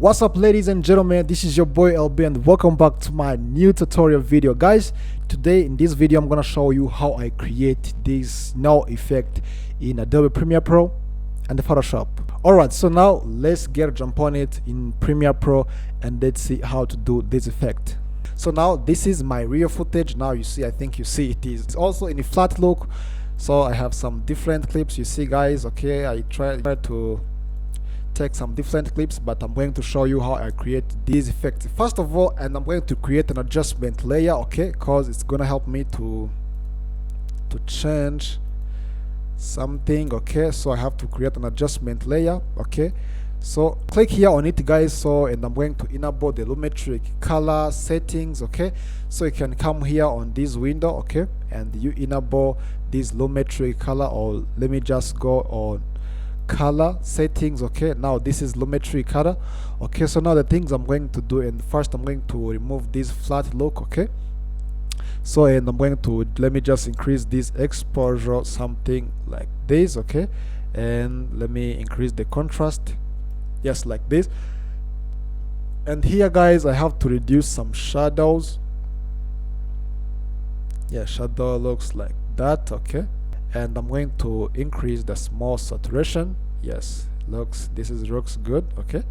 What's up, ladies and gentlemen, this is your boy LB and welcome back to my new tutorial video. Guys, today in this video I'm gonna show you how I create this null effect in Adobe Premiere Pro and the Photoshop. Alright, so now let's jump on it in Premiere Pro and let's see how to do this effect. So now this is my real footage. Now you see, I think you see it is also in a flat look. So I have some different clips, you see guys. Okay, I try to take some different clips, but I'm going to show you how I create these effects first of all, and I'm going to create an adjustment layer, okay, because it's gonna help me to change something. Okay, so I have to create an adjustment layer. Okay, so click here on it guys. So and I'm going to enable the lumetric color settings. Okay, so you can come here on this window, okay, and you enable this lumetric color, or let me just go on color settings. Okay, now this is lumetri color. Okay, so now the things I'm going to do, and first I'm going to remove this flat look. Okay, so and I'm going to, let me just increase this exposure something like this. Okay, and let me increase the contrast, yes, like this. And here guys, I have to reduce some shadows. Yeah, shadow looks like that. Okay, and I'm going to increase the small saturation. Yes, looks good. Okay,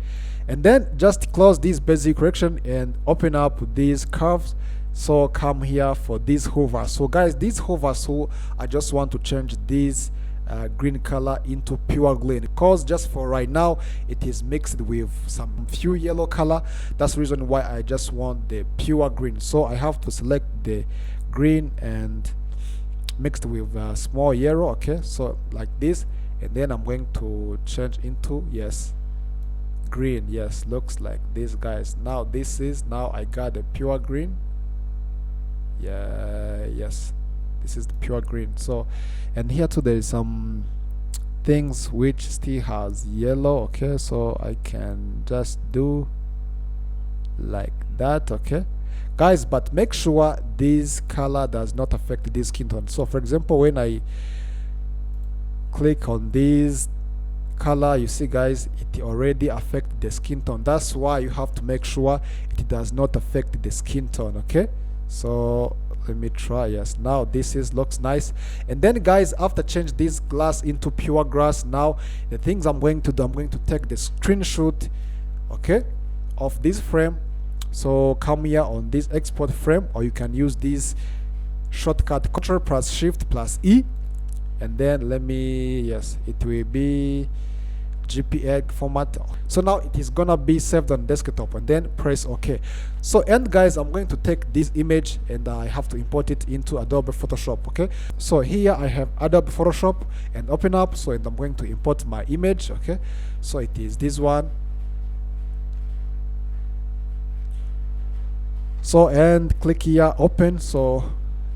and then just close this basic correction and open up these curves. So come here for this hover. So guys, this hover, so I just want to change this green color into pure green, because just for right now it is mixed with some few yellow color. That's the reason why I just want the pure green. So I have to select the green and mixed with small yellow. Okay, so like this, and then I'm going to change into, yes, green. Yes, looks like this guys. Now this is, now I got the pure green. Yeah, yes, this is the pure green. So and here too there is some things which still has yellow. Okay, so I can just do like that. Okay guys, but make sure this color does not affect this skin tone. So for example, when I click on this color, you see guys, it already affected the skin tone. That's why you have to make sure it does not affect the skin tone. Okay, so let me try. Yes, now this is looks nice. And then guys, after change this glass into pure glass, now the things I'm going to do, I'm going to take the screenshot, okay, of this frame. So come here on this export frame, or you can use this shortcut Ctrl plus Shift plus E, and then let me, yes, it will be JPEG format. So now it is gonna be saved on desktop, and then press OK. So and guys, I'm going to take this image and I have to import it into Adobe Photoshop. Okay, so here I have Adobe Photoshop and open up. So and I'm going to import my image. Okay, so it is this one. So and click here, open. So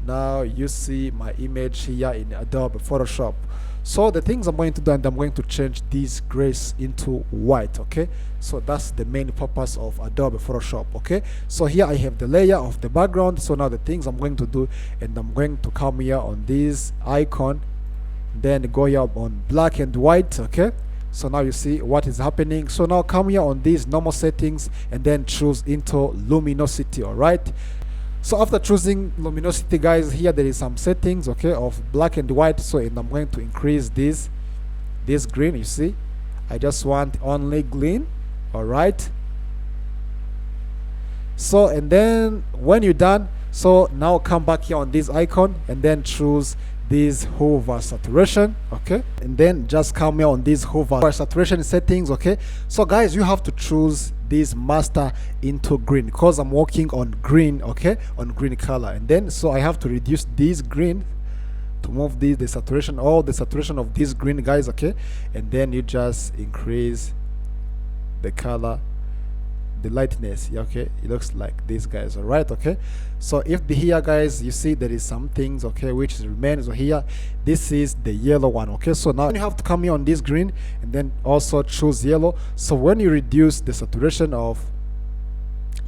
now you see my image here in Adobe Photoshop. So the things I'm going to do, and I'm going to change this grace into white. Okay, so that's the main purpose of Adobe Photoshop. Okay, so here I have the layer of the background. So now the things I'm going to do, and I'm going to come here on this icon, then go here on black and white. Okay, so now you see what is happening. So now come here on these normal settings and then choose into luminosity. All right, so after choosing luminosity guys, here there is some settings, okay, of black and white. So and I'm going to increase this green. You see, I just want only green. All right, so and then when you're done, so now come back here on this icon and then choose this hover saturation. Okay, and then just come here on this hover saturation settings. Okay, so guys, you have to choose this master into green, because I'm working on green. Okay, on green color, and then so I have to reduce this green to move the saturation, all the saturation of this green guys. Okay, and then you just increase the color, the lightness. Okay, it looks like this guys. All right, okay, so if the here guys, you see there is some things, okay, which remains. So here this is the yellow one. Okay, so now you have to come here on this green and then also choose yellow. So when you reduce the saturation of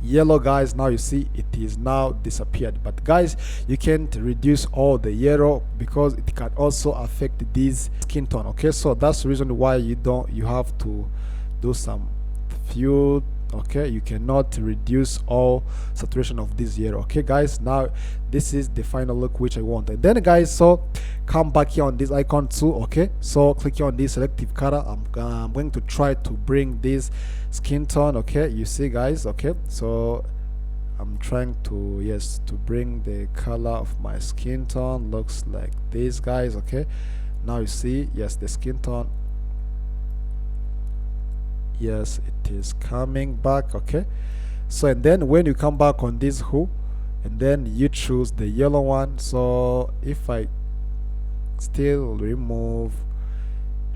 yellow guys, now you see it is now disappeared. But guys, you can't reduce all the yellow because it can also affect this skin tone. Okay, so that's the reason why you have to do some few okay, you cannot reduce all saturation of this yellow. Okay guys, now this is the final look which I want. And then guys, so come back here on this icon too. Okay, so click here on this selective color. I'm going to try to bring this skin tone. Okay, you see guys, okay, so I'm trying to, yes, to bring the color of my skin tone looks like this guys. Okay, now you see, yes, the skin tone, yes, it is coming back. Okay, so and then when you come back on this hue and then you choose the yellow one, so if I still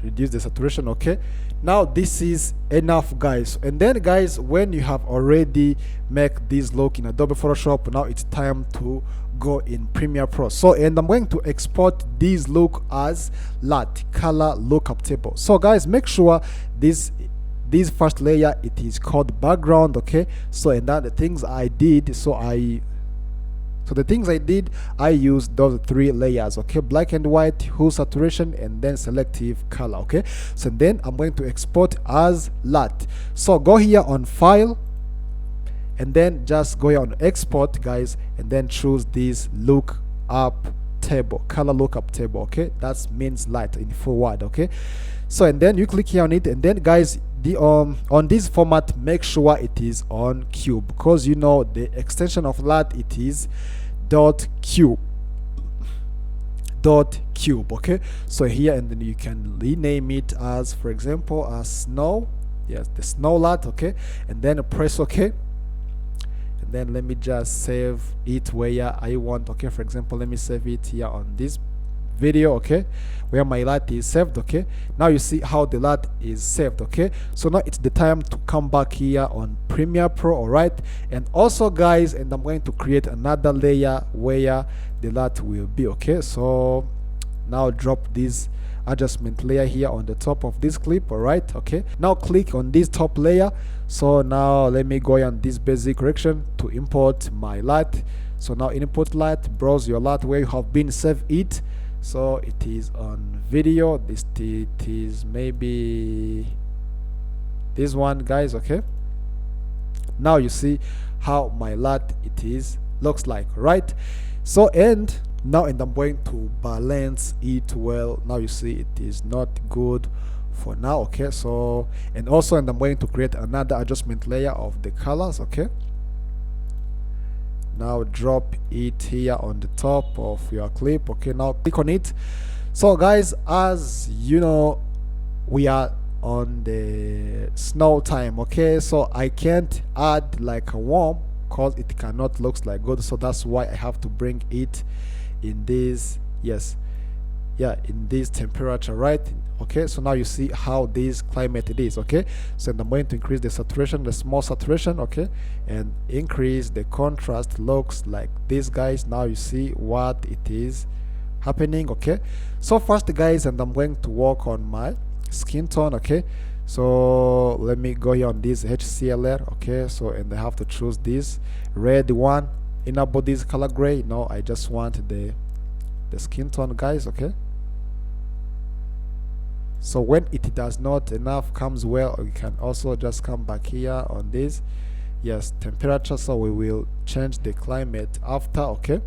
reduce the saturation, okay, now this is enough guys. And then guys, when you have already make this look in Adobe Photoshop, now it's time to go in Premiere Pro. So and I'm going to export this look as LUT, color lookup table. So guys, make sure this first layer, it is called background. Okay, so and that the things I did, I used those 3 layers. Okay, black and white, hue, saturation, and then selective color. Okay, so then I'm going to export as LUT. So go here on file and then just go here on export guys, and then choose this lookup table, color lookup table. Okay, that means LUT in full word. Okay, so and then you click here on it, and then guys, the on this format, make sure it is on cube, because you know the extension of LUT, it is .cube. Okay, so here, and then you can rename it as, for example, as snow. Yes, the snow LUT. Okay, and then press OK, and then let me just save it where I want. Okay, for example, let me save it here on this video. Okay, where my LUT is saved. Okay, now you see how the LUT is saved. Okay, so now it's the time to come back here on Premiere Pro. All right, and also guys, and I'm going to create another layer where the LUT will be. Okay, so now drop this adjustment layer here on the top of this clip. All right, okay, now click on this top layer. So now let me go on this basic correction to import my LUT. So now input LUT, browse your LUT where you have been save it. So it is on video, this it is maybe this one guys. Okay, now you see how my LUT it is looks like, right? So and now, and I'm going to balance it well. Now you see it is not good for now. Okay, so and also, and I'm going to create another adjustment layer of the colors. Okay, now drop it here on the top of your clip. Okay, now click on it. So guys, as you know, we are on the snow time. Okay, so I can't add like a warm because it cannot looks like good, so that's why I have to bring it in this, yes, yeah, in this temperature, right? Okay, so now you see how this climate it is. Okay, so I'm going to increase the saturation, the small saturation. Okay, and increase the contrast, looks like this guys. Now you see what it is happening. Okay, so first guys, and I'm going to work on my skin tone. Okay, so let me go here on this HCLR. Okay, so and I have to choose this red one, enable this color gray. No, I just want the skin tone guys. Okay, so when it does not enough comes well, you can also just come back here on this, yes, temperature. So we will change the climate after. Okay,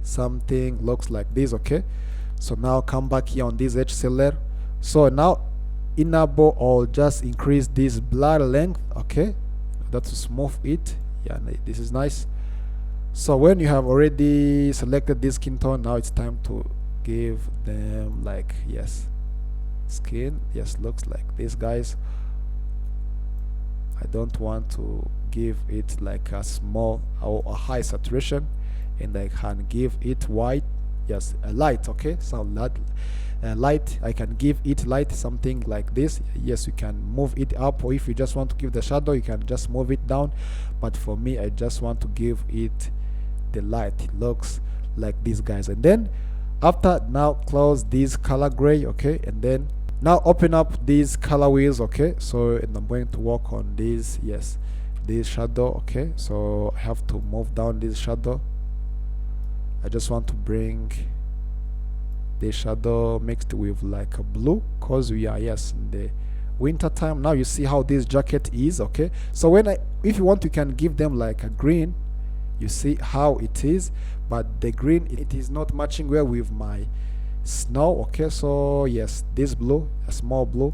something looks like this. Okay, so now come back here on this HCLR. So now enable or just increase this blur length. Okay, that's to smooth it. Yeah, this is nice. So when you have already selected this skin tone, now it's time to give them like, yes, skin, yes, looks like this guys. I don't want to give it like a small or a high saturation, and I can give it white, yes, a light. Okay, so light, I can give it light, something like this. Yes, you can move it up, or if you just want to give the shadow, you can just move it down, but for me I just want to give it the light. It looks like this guys. And then after, now close this color gray. Okay, and then now open up these color wheels. Okay, so and I'm going to work on this, yes, this shadow. Okay, so I have to move down this shadow. I just want to bring the shadow mixed with like a blue, because we are, yes, in the winter time. Now you see how this jacket is, okay? So if you want, you can give them like a green. You see how it is, but the green, it is not matching well with my snow, okay? So yes, this blue, a small blue,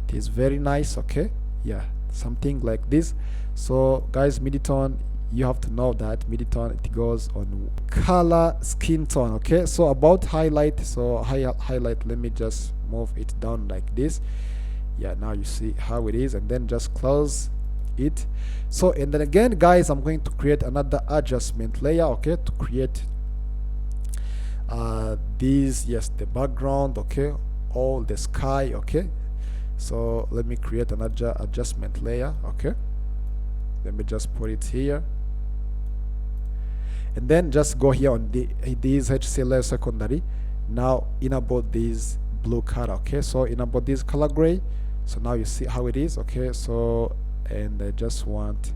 it is very nice, okay? Yeah, something like this. So guys, midtone, you have to know that midtone, it goes on color skin tone, okay? So about highlight, so highlight, let me just move it down like this. Yeah, now you see how it is, and then just close it. So, and then again, guys, I'm going to create another adjustment layer, okay, to create these, yes, the background, okay, all the sky, okay. So let me create another adjustment layer, okay. Let me just put it here, and then just go here on these HC layer secondary. Now enable this blue color, okay. So enable this color gray. So now you see how it is, okay. So, and I just want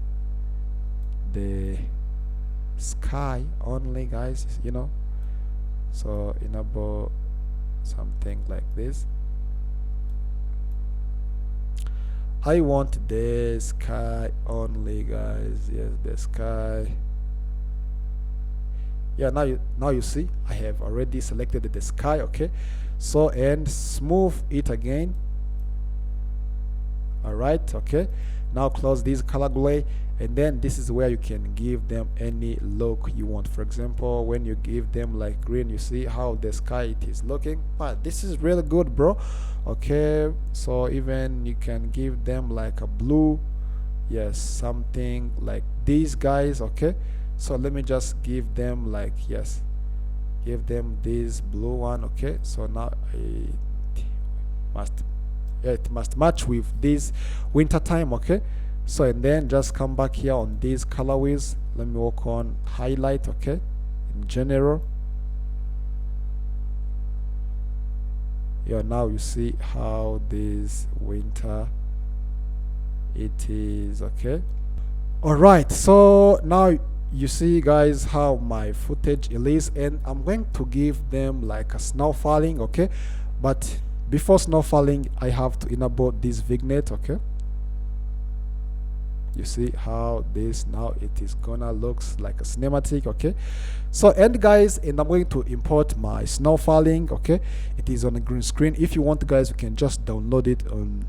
the sky only, guys, you know. So enable something like this. I want the sky only, guys. Yes, the sky. Yeah, now you see I have already selected the sky, okay. So, and smooth it again. All right, okay. Now close this color gray, and then this is where you can give them any look you want. For example, when you give them like green, you see how the sky it is looking, but this is really good, bro, okay. So even you can give them like a blue, yes, something like these guys, okay. So let me just give them like, yes, give them this blue one, okay. So now it must match with this winter time, okay. So, and then just come back here on these colorways. Let me work on highlight, okay, in general. Yeah, now you see how this winter it is, okay. All right, so now you see, guys, how my footage is, and I'm going to give them like a snow falling, okay. But before snow falling, I have to enable this vignette, okay. You see how this now it is gonna looks like a cinematic, okay. So, and guys, and I'm going to import my snow falling, okay. It is on a green screen. If you want, guys, you can just download it on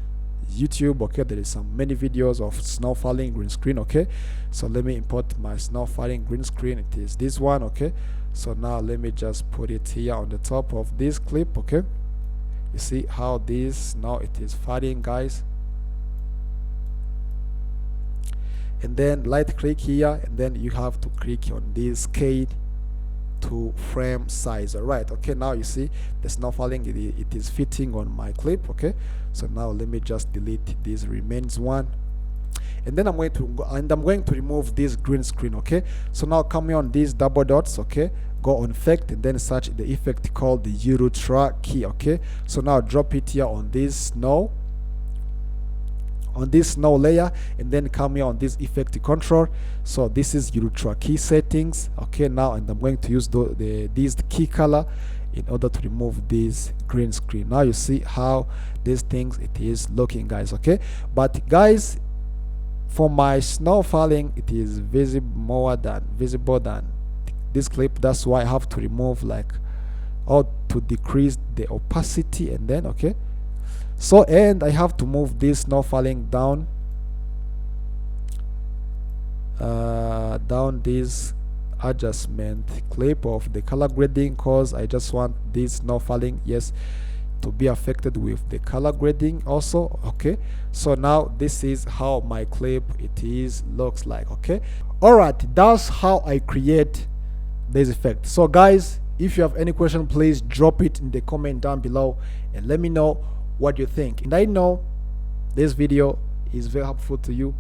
YouTube, okay. There is some many videos of snow falling green screen, okay. So let me import my snow falling green screen. It is this one, okay. So now let me just put it here on the top of this clip, okay. You see how this now it is falling, guys. And then right click here, and then you have to click on this scale to frame size. All right, okay. Now you see the snow falling, it is fitting on my clip, okay. So now let me just delete this remains one, and then I'm going to remove this green screen, okay. So now come here on these double dots, okay, go on effect, and then search the effect called the Ultra key, okay. So now drop it here on this snow layer, and then come here on this effect control. So this is Ultra key settings, okay. Now, and I'm going to use this key color in order to remove this green screen. Now you see how these things it is looking, guys, okay. But guys, for my snow falling, it is visible than this clip. That's why I have to remove like, or to decrease the opacity, and then okay. So, and I have to move this snow falling down this adjustment clip of the color grading, because I just want this snow falling, yes, to be affected with the color grading also, okay. So now this is how my clip it is looks like, okay. All right, that's how I create this effect. So guys, if you have any question, please drop it in the comment down below and let me know what you think. And I know this video is very helpful to you.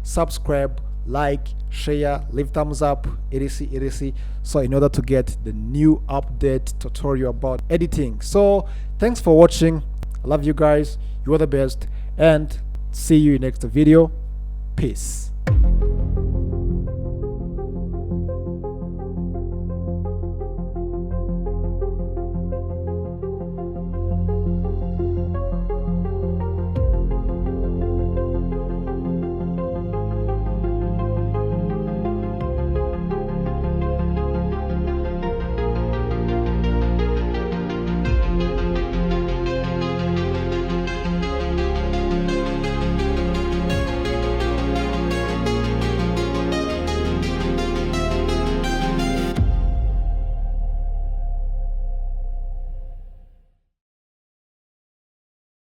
Subscribe, like, share, leave thumbs up, etc. So in order to get the new update tutorial about editing. So thanks for watching. I love you guys. You are the best, and see you in next video. Peace.